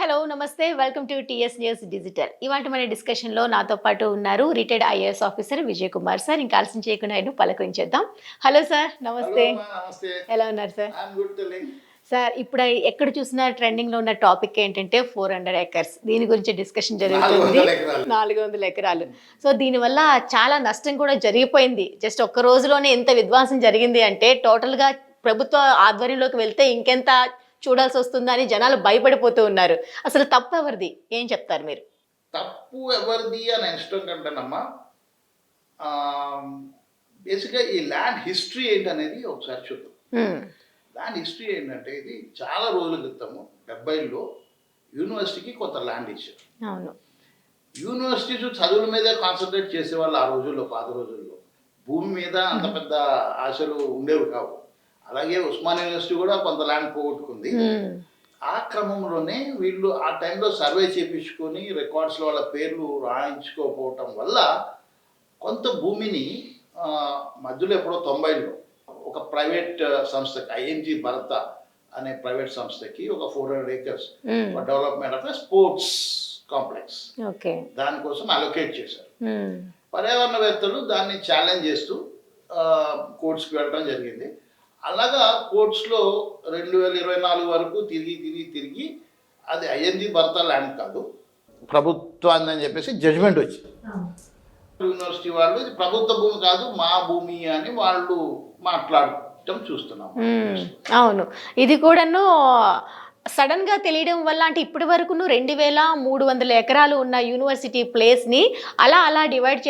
Hello నమస్తే welcome to TS news digital. ఇవాళ మన డిస్కషన్లో నాతో పాటు ఉన్నారు retired IAS officer Vijay Kumar sir. ఇంకా ఆలస్యం చేయకుండా ఆయన పలకరించేద్దాం. హలో సార్, నమస్తే. నమస్తే. ఎలా ఉన్నారు సార్? ఐఎమ్ గుడ్ తల్లి. సార్, ఇప్పుడు ఎక్కడ చూసినా ట్రెండింగ్లో ఉన్న టాపిక్ ఏంటంటే 400 acres. దీని గురించి డిస్కషన్ జరుగుతుంది. 400 ఎకరాలు. సో దీనివల్ల చాలా నష్టం కూడా జరిగిపోయింది. జస్ట్ ఒక్క రోజులోనే ఎంత విధ్వంసం జరిగింది అంటే టోటల్గా ప్రభుత్వ ఆధ్వర్యంలోకి వెళ్తే ఇంకెంత చూడాల్సి వస్తుందా అని జనాలు భయపడిపోతూ ఉన్నారు. అసలు తప్పు ఎవరిది, ఏం చెప్తారు మీరు? తప్పు ఎవరిది అని ఇష్టం కంటేనమ్మా, బేసిక్గా ఈ ల్యాండ్ హిస్టరీ ఏంటనేది ఒకసారి చూద్దాం. ల్యాండ్ హిస్టరీ ఏంటంటే ఇది చాలా రోజుల క్రితము 70లో యూనివర్సిటీకి కొంత ల్యాండ్ ఇచ్చారు. అవును, యూనివర్సిటీస్ చదువుల మీదే కాన్సన్ట్రేట్ చేసేవాళ్ళు ఆ రోజుల్లో, పాత రోజుల్లో. భూమి మీద అంత పెద్ద ఆశలు ఉండేవి కావు. అలాగే ఉస్మానియా యూనివర్సిటీ కూడా కొంత ల్యాండ్ పోగొట్టుకుంది. ఆ క్రమంలోనే వీళ్ళు ఆ టైంలో సర్వే చేయించుకొని రికార్డ్స్లో వాళ్ళ పేర్లు రాయించుకోకపోవటం వల్ల కొంత భూమిని మధ్యలో ఎప్పుడో 90లో ఒక ప్రైవేట్ సంస్థకి, ఐఎన్జి భరత అనే ప్రైవేట్ సంస్థకి ఒక 400 acres development of sports complex దానికోసం అలొకేట్ చేశారు. పర్యావరణవేత్తలు దాన్ని ఛాలెంజ్ చేస్తూ కోర్ట్స్కి వెళ్ళడం జరిగింది. అలాగా కోర్ట్స్లో 2024 వరకు తిరిగి అది ఐఎన్జి భర్త ల్యాండ్ కాదు, ప్రభుత్వాన్ని అని చెప్పేసి జడ్జిమెంట్ వచ్చింది. యూనివర్సిటీ వాళ్ళు ఇది ప్రభుత్వ భూమి కాదు, మా భూమి అని వాళ్ళు మాట్లాడటం చూస్తున్నాం. అవును, ఇది కూడాను సడన్ గా తెలియడం వల్ల, అంటే ఇప్పటి వరకు 2300 ఎకరాలు ఉన్న యూనివర్సిటీ ప్లేస్ ని అలా డివైడ్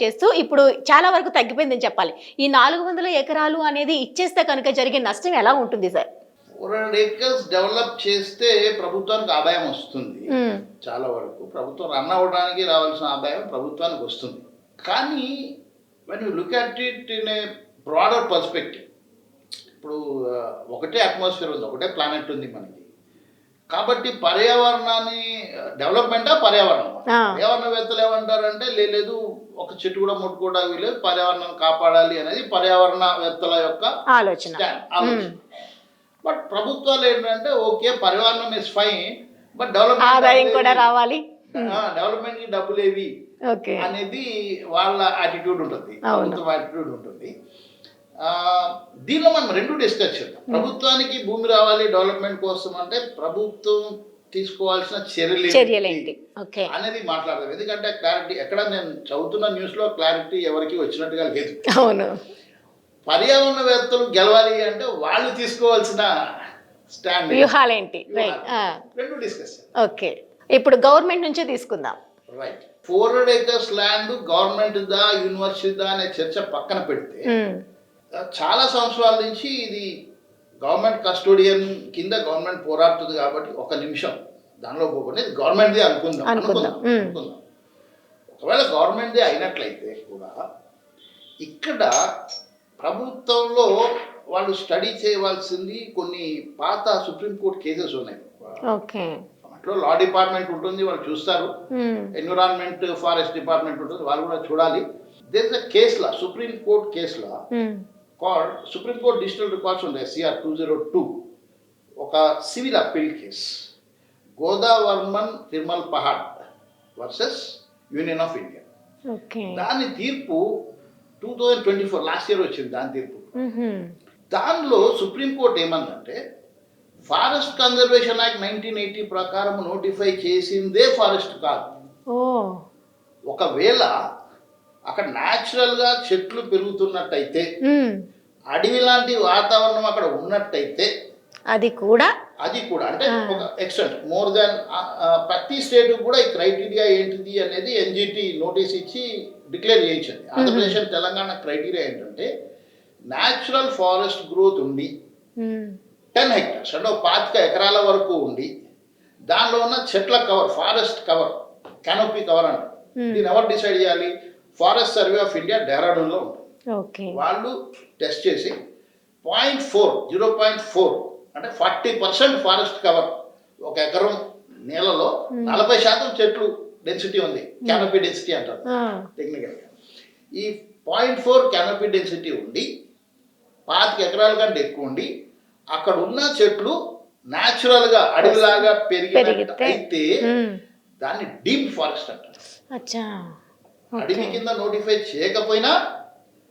చేస్తూ ఇప్పుడు చాలా వరకు తగ్గిపోయిందని చెప్పాలి. ఈ 400 ఎకరాలు అనేది ఇచ్చేస్తే కనుక జరిగే నష్టం ఎలా ఉంటుంది సార్? 400 acres డెవలప్ చేస్తే ప్రభుత్వానికి ఆదాయం వస్తుంది. చాలా వరకు ప్రభుత్వం రన్ అవ్వడానికి రావాల్సిన ఆదాయం ప్రభుత్వానికి వస్తుంది. కానీ when you look at it in a broader perspective, ఇప్పుడు ఒకటే అట్మాస్ఫియర్ ఉంది, ఒకటే ప్లానెట్ ఉంది మనకి. కాబట్టి పర్యావరణాన్ని పర్యావరణవేత్తలు ఏమంటారంటే లేదు ఒక చెట్టు కూడా ముట్టుకోవడానికి లేదు, పర్యావరణాన్ని కాపాడాలి అనేది పర్యావరణవేత్తల యొక్క ఆలోచన. బట్ ప్రభుత్వాలు ఏంటంటే ఓకే పర్యావరణం ఇస్ ఫైన్, బట్ డెవలప్మెంట్ కూడా రావాలి, డెవలప్మెంట్ కి డబ్బులు ఏవి అనేది వాళ్ళ యాటిట్యూడ్ ఉంటుంది, ప్రభుత్వం యాటిట్యూడ్ ఉంటుంది. దీనిలో మనం రెండు డిస్కస్ చేద్దాం. ప్రభుత్వానికి భూమి రావాలి డెవలప్మెంట్ కోసం అంటే ప్రభుత్వం తీసుకోవాల్సిన చర్యలేంటి అనేది మాట్లాడదాం. ఎందుకంటే క్లారిటీ ఎక్కడ నేను చదువుతున్న న్యూస్ లో క్లారిటీ ఎవరికి వచ్చినట్టుగా లేదు. అవును, పర్యావరణవేత్తలు గెలవాలి అంటే వాళ్ళు తీసుకోవాల్సిన స్టాండ్ వ్యూహాలేంటి రెండు డిస్కస్. ఓకే, ఇప్పుడు గవర్నమెంట్ నుంచే తీసుకుందాం. రైట్, 400 acres ల్యాండ్ గవర్నమెంట్ దా యూనివర్సిటీ దా అనే చర్చ పక్కన పెడితే చాలా సంవత్సరాల నుంచి ఇది గవర్నమెంట్ కస్టోడియన్ కింద గవర్నమెంట్ పోరాడుతుంది. కాబట్టి ఒక నిమిషం దానిలో పోకుండా ఇది గవర్నమెంట్దే అనుకుందాం. ఒకవేళ గవర్నమెంట్దే అయినట్లయితే కూడా ఇక్కడ ప్రభుత్వంలో వాళ్ళు స్టడీ చేయవలసింది కొన్ని పాత సుప్రీంకోర్టు కేసెస్ ఉన్నాయి. అట్లో లా డిపార్ట్మెంట్ ఉంటుంది, వాళ్ళు చూస్తారు. ఎన్విరాన్మెంట్ ఫారెస్ట్ డిపార్ట్మెంట్ ఉంటుంది, వాళ్ళు కూడా చూడాలి. There is a case law, supreme court case law called Supreme Court Digital Records on SCR 202, ఒక civil appeal case Godavarman Thirumal Pahad versus union of India. దాని తీర్పు 2024 లాస్ట్ ఇయర్ వచ్చింది. దాని తీర్పు దానిలో సుప్రీంకోర్టు ఏమందంటే ఫారెస్ట్ కన్జర్వేషన్ యాక్ట్ 1980 ప్రకారం నోటిఫై చేసిందే ఫారెస్ట్ కాదు. ఒకవేళ అక్కడ న్యాచురల్గా చెట్లు పెరుగుతున్నట్టయితే, అడవి లాంటి వాతావరణం అక్కడ ఉన్నట్టయితే అది కూడా అంటే ఒక ఎక్స్టెంట్ మోర్ దాన్ ప్రతి స్టేట్ కూడా ఈ క్రైటీరియా ఏంటిది అనేది ఎన్జిటి నోటీస్ ఇచ్చి డిక్లేర్ చేయించింది. ఆంధ్రప్రదేశ్ తెలంగాణ క్రైటీరియా ఏంటంటే న్యాచురల్ ఫారెస్ట్ గ్రోత్ ఉండి 10 hectares అంటే 25 ఎకరాల వరకు ఉండి దానిలో ఉన్న చెట్ల cover, forest cover, canopy cover అంటారు. దీన్ని ఎవరు డిసైడ్ చేయాలి? ఫారెస్ట్ సర్వే ఆఫ్ ఇండియా డెహ్రాడూన్లో ఉంటుంది. వాళ్ళు టెస్ట్ చేసి 0.4 అంటే 40% ఫారెస్ట్ కవర్, ఒక ఎకరం నేలలో 40% చెట్లు డెన్సిటీ ఉంది, కానోపీ డెన్సిటీ అంటారు టెక్నికల్గా. ఈ 0.4 కానోపీ డెన్సిటీ ఉండి 25 ఎకరాల కంటే ఎక్కువ ఉండి అక్కడ ఉన్న చెట్లు న్యాచురల్ గా అడవిలాగా పెరిగినట్టు పెరిగితే, అయితే దాన్ని డీమ్ ఫారెస్ట్ అంటారు. అచ్చా, అడవి కింద నోటిఫై చేయకపోయినా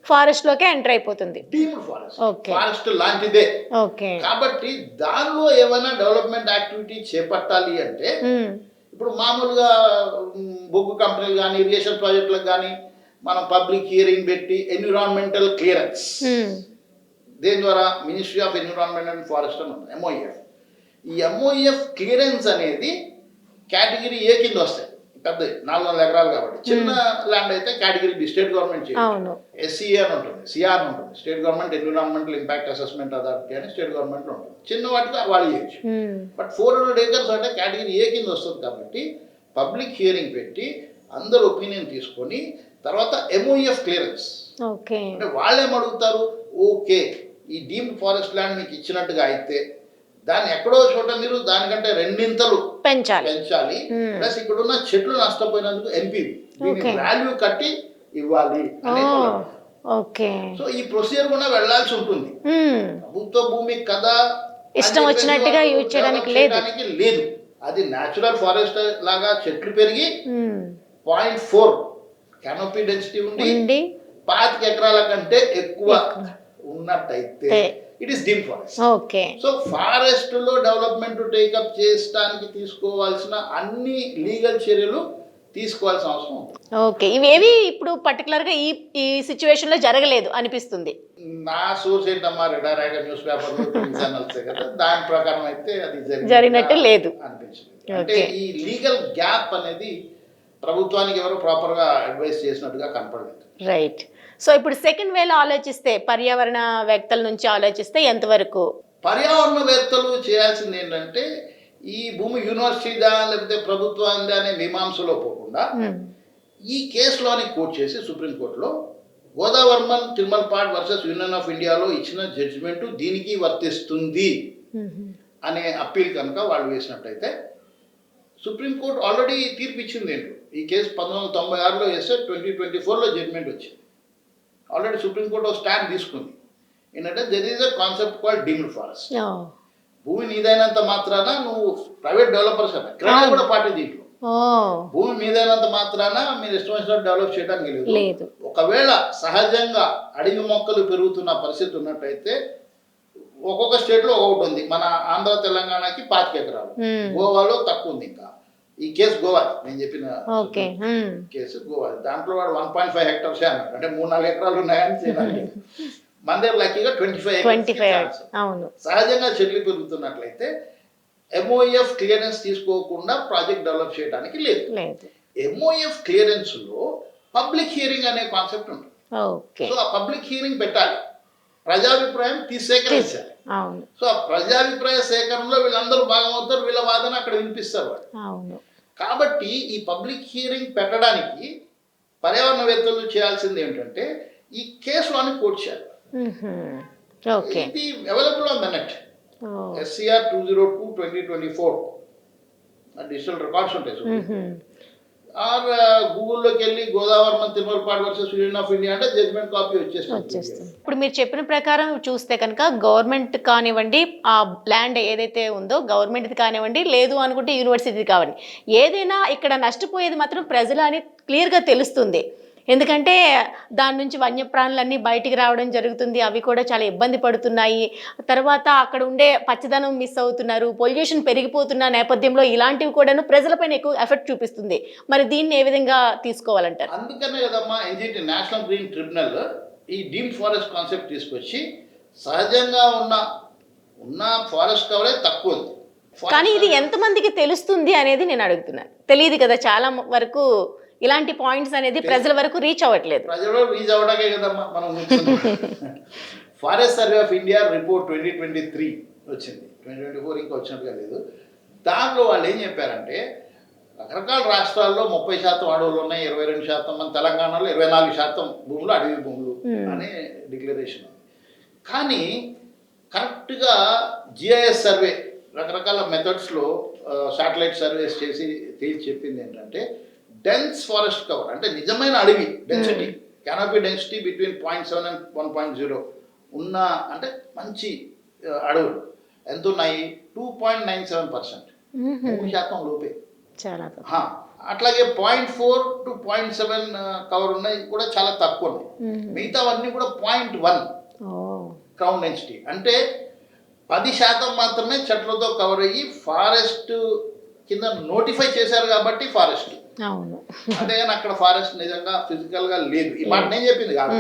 ఫారెస్ట్ లోకే ఎంటర్ అయిపోతుంది. Deemed forest, okay. ఫారెస్ట్ లాంటిదే. ఓకే. కాబట్టి దానిలో ఏమైనా డెవలప్మెంట్ యాక్టివిటీ చేపట్టాలి అంటే ఇప్పుడు మామూలుగా బొగ్గు కంపెనీలు కానీ ఇరిగేషన్ ప్రాజెక్టులకు కానీ మనం పబ్లిక్ హియరింగ్ పెట్టి ఎన్విరాన్మెంటల్ క్లియరెన్స్, దేని ద్వారా ministry of environment and forest అని ఉంటుంది, ఎంఓఎఫ్. ఈ ఎంఓఎఫ్ క్లియరెన్స్ అనేది కేటగిరీ ఏ కింద వస్తాయి, పెద్ద 400 ఎకరాలు కాబట్టి. చిన్న ల్యాండ్ అయితే కేటగిరీ బి, స్టేట్ గవర్నమెంట్ చేయొచ్చు. ఎస్సీఏ అని ఉంటుంది, సిఆర్ అని ఉంటుంది, state government environmental impact assessment authority అని స్టేట్ గవర్నమెంట్ ఉంటుంది. చిన్న వాటికి వాళ్ళు చేయొచ్చు. బట్ 400 acres అంటే కేటగిరీ ఏ కింద వస్తుంది కాబట్టి పబ్లిక్ హియరింగ్ పెట్టి అందరు ఒపీనియన్ తీసుకొని తర్వాత ఎంఓఎఫ్ క్లియరెన్స్ అంటే వాళ్ళేం అడుగుతారు, ఓకే ఈ డీమ్డ్ ఫారెస్ట్ ల్యాండ్ మీకు ఇచ్చినట్టుగా అయితే దాన్ని ఎక్కడో చోట మీరు దానికంటే 2 పెంచాలి, ప్లస్ ఇక్కడ ఉన్న చెట్లు నష్టపోయినందుకు ఎన్పివి వాల్యూ కట్టి ఇవ్వాలి ఓకే. సో ఈ ప్రొసీజర్ కూడా వెళ్లాల్సి ఉంటుంది. ప్రభుత్వ భూమి కదా ఇష్టం వచ్చినట్టుగా యూజ్ చేయడానికి లేదు. అది న్యాచురల్ ఫారెస్ట్ లాగా చెట్లు పెరిగి 0.4 canopy డెన్సిటీ ఉండి 25 ఎకరాల కంటే ఎక్కువ ఉన్నట్టయితే it is deemed forest. Okay. So forest లో డెవలప్మెంట్ టేకప్ చేయడానికి తీసుకోవాల్సిన అన్ని లీగల్ చర్యలు తీసుకోవాల్సిన అవసరం ఉంది. ఓకే. ఇవేవి ఇప్పుడు పర్టికులర్ గా ఈ సిచ్యువేషన్ లో జరగలేదు అనిపిస్తుంది. నా సోర్స్ ఏంటమ్మా, రిటైర్ న్యూస్ పేపర్ ఛానల్స్ కదా, దాని ప్రకారం అయితే అది జరిగినట్టు లేదు అనిపించింది. అంటే ఈ లీగల్ గ్యాప్ అనేది ప్రభుత్వానికి ఎవరు ప్రాపర్ గా అడ్వైస్ చేసినట్టుగా కనపడలేదు. రైట్. సో ఇప్పుడు సెకండ్ వేలో ఆలోచిస్తే పర్యావరణవేత్తల నుంచి ఆలోచిస్తే ఎంతవరకు? పర్యావరణవేత్తలు చేయాల్సింది ఏంటంటే ఈ భూమి యూనివర్సిటీదా లేకపోతే ప్రభుత్వాందా అనే మీమాంసలో పోకుండా ఈ కేసులోని కోర్టు చేసి సుప్రీంకోర్టులో గోదావర్మన్ తిరుమలపాడ్ వర్సెస్ యూనియన్ ఆఫ్ ఇండియాలో ఇచ్చిన జడ్జిమెంట్ దీనికి వర్తిస్తుంది అనే అప్పీల్ కనుక వాళ్ళు వేసినట్టయితే సుప్రీంకోర్టు ఆల్రెడీ తీర్పు ఇచ్చింది ఏంటో. ఈ కేసు 1996లో వేస్తే 2024లో జడ్జిమెంట్ వచ్చింది. ఆల్రెడీ సుప్రీంకోర్టు స్టాండ్ తీసుకుంది. ఏంటంటే there is a concept called deemed forest. భూమి నీదైనంత మాత్రాన నువ్వు ప్రైవేట్ డెవలపర్స్ అన్న క్రెడిట్ కూడా పార్టీ దీంట్లో. భూమి మీదైనంత మాత్రాన మీరు ఇష్టం వచ్చినట్టు డెవలప్ చేయడానికి లేదు. ఒకవేళ సహజంగా అడవి మొక్కలు పెరుగుతున్న పరిస్థితి ఉన్నట్టయితే ఒక్కొక్క స్టేట్లో ఒక్కొక్కటి ఉంది. మన ఆంధ్ర తెలంగాణకి 25 ఎకరాలు, గోవాలో తక్కువ ఉంది. ఇంకా ఈ కేసు గోవా, నేను చెప్పిన కేసు గోవా, దాంట్లో వాడు 1.5 hectares అన్నాడు. అంటే 3-4 ఎకరాలు ఉన్నాయని చేయాలి. మన దగ్గర లక్కీగా 25 సహజంగా చెట్లు పెరుగుతున్నట్లయితే ఎంఓఎఫ్ క్లియరెన్స్ తీసుకోకుండా ప్రాజెక్ట్ డెవలప్ చేయడానికి లేదు. ఎంఓఎఫ్ క్లియరెన్స్ లో పబ్లిక్ హియరింగ్ అనే కాన్సెప్ట్ ఉంటుంది. సో ఆ పబ్లిక్ హియరింగ్ పెట్టాలి, ప్రజాభిప్రాయం సేకరించాలి. సో ఆ ప్రజాభిప్రాయ సేకరణలో వీళ్ళందరూ భాగమవుతారు, వీళ్ళ వాదన అక్కడ వినిపిస్తారు వాళ్ళు. కాబట్టి ఈ పబ్లిక్ హియరింగ్ పెట్టడానికి పర్యావరణవేత్తలు చేయాల్సింది ఏంటంటే ఈ కేసులోని కోర్టు చేయాలి. ఇది available on the net, SCR 202/2024 digital records ఉంటాయి. ఆర్ గూగుల్లోకి వెళ్ళి Godavarman తిరుమలపాడ్ versus union of India అంటే జడ్జ్మెంట్ కాపీ వచ్చేస్తుంది. ఇప్పుడు మీరు చెప్పిన ప్రకారం చూస్తే కనుక గవర్నమెంట్ కానివ్వండి, ఆ ల్యాండ్ ఏదైతే ఉందో గవర్నమెంట్ది కానివ్వండి, లేదు అనుకుంటే యూనివర్సిటీది కావండి, ఏదైనా ఇక్కడ నష్టపోయేది మాత్రం ప్రజలు అని క్లియర్గా తెలుస్తుంది. ఎందుకంటే దాని నుంచి వన్యప్రాణులన్నీ బయటికి రావడం జరుగుతుంది, అవి కూడా చాలా ఇబ్బంది పడుతున్నాయి. తర్వాత అక్కడ ఉండే పచ్చదనం మిస్ అవుతున్నారు, పొల్యూషన్ పెరిగిపోతున్న నేపథ్యంలో ఇలాంటివి కూడాను ప్రజలపైన ఎక్కువ ఎఫెక్ట్ చూపిస్తుంది. మరి దీన్ని ఏ విధంగా తీసుకోవాలంటారు? అందుకనే కదమ్మా ఎన్జిటి నేషనల్ గ్రీన్ ట్రిబ్యునల్ ఈ డీమ్డ్ ఫారెస్ట్ కాన్సెప్ట్ తీసుకొచ్చి సహజంగా ఉన్న ఫారెస్ట్ కవరేజ్ తక్కువ ఉంది. కానీ ఇది ఎంతమందికి తెలుస్తుంది అనేది నేను అడుగుతున్నాను. తెలియదు కదా, చాలా వరకు ఇలాంటి పాయింట్స్ అనేది ప్రజల వరకు రీచ్ అవ్వట్లేదు. ప్రజల వరకు రీచ్ అవ్వడానికే కదమ్మా మనం forest survey of India report 2023 వచ్చింది, 2024 ఇంకా వచ్చినట్టుగా లేదు. దానిలో వాళ్ళు ఏం చెప్పారంటే రకరకాల రాష్ట్రాల్లో 30% అడవులు ఉన్నాయి, 22%, మన తెలంగాణలో 24% భూములు అడవి భూములు అనే డిక్లరేషన్. కానీ కరెక్ట్గా GIS సర్వే రకరకాల మెథడ్స్లో శాటిలైట్ సర్వేస్ చేసి తేల్చి చెప్పింది ఏంటంటే డెన్స్ ఫారెస్ట్ కవర్ అంటే నిజమైన అడవి density, canopy density between 0.7 and 1.0 ఉన్న అంటే మంచి అడవులు ఎంత ఉన్నాయి 2.97%, 3% లోపే. చాలా అట్లాగే 0.4 to 0.7 కవర్ ఉన్నాయి కూడా చాలా తక్కువ ఉన్నాయి. మిగతావన్నీ కూడా 0.1 క్రౌన్ డెన్సిటీ, అంటే 10% మాత్రమే చెట్లతో కవర్ అయ్యి ఫారెస్ట్ కింద నోటిఫై చేశారు కాబట్టి ఫారెస్ట్. అవును, అంతేగాని అక్కడ ఫారెస్ట్ నిజంగా ఫిజికల్ గా లేదు. ఈ మాట నేను చెప్పింది కాదు,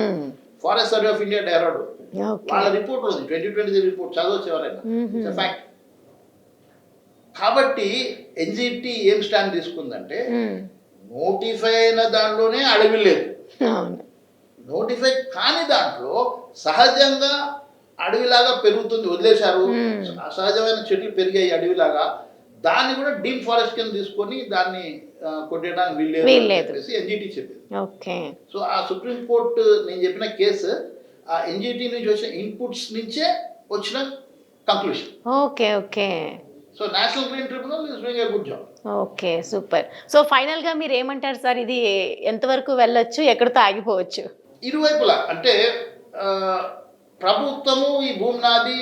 forest survey of India direct వాళ్ళ రిపోర్ట్ ఉంది, 2023 రిపోర్ట్ చదవచ్చు ఎవరైనా, ఫ్యాక్ట్. కాబట్టి ఎన్జిటి ఏం స్టాండ్ తీసుకుందంటే నోటిఫై అయిన దాంట్లోనే అడవి లేదు, నోటిఫై కాని దాంట్లో సహజంగా అడవిలాగా పెరుగుతుంది వదిలేశారు, అసహజమైన చెట్లు పెరిగాయి అడవిలాగా, దాన్ని కూడా డీమ్ ఫారెస్ట్ కింద తీసుకొని దాన్ని కొట్టేయడానికి వీల్లేదు ఎన్జిటి చెప్పింది. సో ఆ సుప్రీం కోర్టు నేను చెప్పిన కేసు ఆ ఎన్జిటి నుంచి వచ్చిన ఇన్పుట్స్ నుంచే వచ్చిన conclusion. Okay okay. So national green tribunal is doing a good job. Okay, super. So final గా మీరు ఏమంటారు సార్, ఇది ఎంతవరకు వెళ్ళొచ్చు, ఎక్కడితో ఆగిపోవచ్చు? ఇరువైపులా అంటే ప్రభుత్వము ఈ భూమి నాది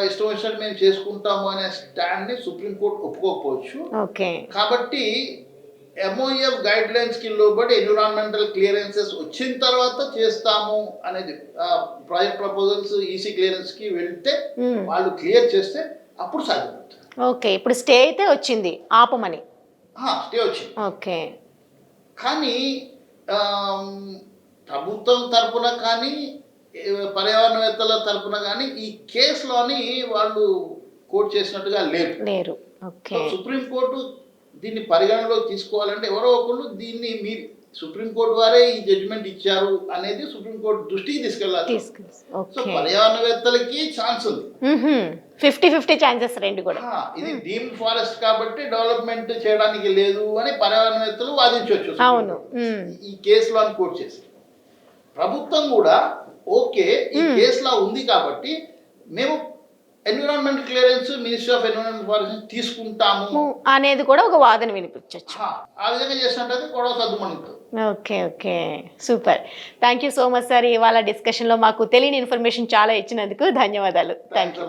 ఇష్టం వచ్చినట్టు మేము చేసుకుంటాము అనే స్టాండ్ ని సుప్రీంకోర్టు ఒప్పుకోకపోవచ్చు. కాబట్టి MOEF గైడ్ లైన్స్ కి లోబడి ఎన్విరాన్మెంటల్ క్లియరెన్సెస్ వచ్చిన తర్వాత చేస్తాము అనేది ప్రాజెక్ట్ ప్రపోజల్స్ ఈసీ క్లియరెన్స్ కి వెళ్తే వాళ్ళు క్లియర్ చేస్తే అప్పుడు సాధ్యపడుతుంది. ఓకే, ఇప్పుడు స్టే అయితే వచ్చింది ఆపమని. స్టే వచ్చింది. ఓకే, కానీ ప్రభుత్వం తరపున కానీ పర్యావరణవేత్తల తరపున కానీ ఈ కేసులోని వాళ్ళు కోర్టు చేసినట్టుగా లేరు. సుప్రీంకోర్టు దీన్ని పరిగణలోకి తీసుకోవాలంటే ఎవరో ఒకళ్ళు దీన్ని మీరు సుప్రీంకోర్టు వారే ఈ జడ్జిమెంట్ ఇచ్చారు అనేది సుప్రీంకోర్టు దృష్టికి తీసుకెళ్ళాలి. సో పర్యావరణవేత్తలకి ఛాన్స్ ఉంది, 50-50 ఛాన్సెస్ రెండు కూడా. ఇది డీమ్డ్ ఫారెస్ట్ కాబట్టి డెవలప్మెంట్ చేయడానికి లేదు అని పర్యావరణవేత్తలు వాదించవచ్చు. అవును, ఈ కేసులో అని కోర్టు చేసి ప్రభుత్వం కూడా ఓకే ఈ కేసులో ఉంది కాబట్టి మేము environment clearance ministry of environment forest తీసుకుంటాము అనేది కూడా ఒక వాదన వినిపించవచ్చు. ఆ విధంగా చేసినట్టయితే గొడవ సర్దుమణితో. Okay okay, super. Thank you so much sir, ఇవాళ డిస్కషన్లో మాకు తెలియని ఇన్ఫర్మేషన్ చాలా ఇచ్చినందుకు ధన్యవాదాలు. Thank you.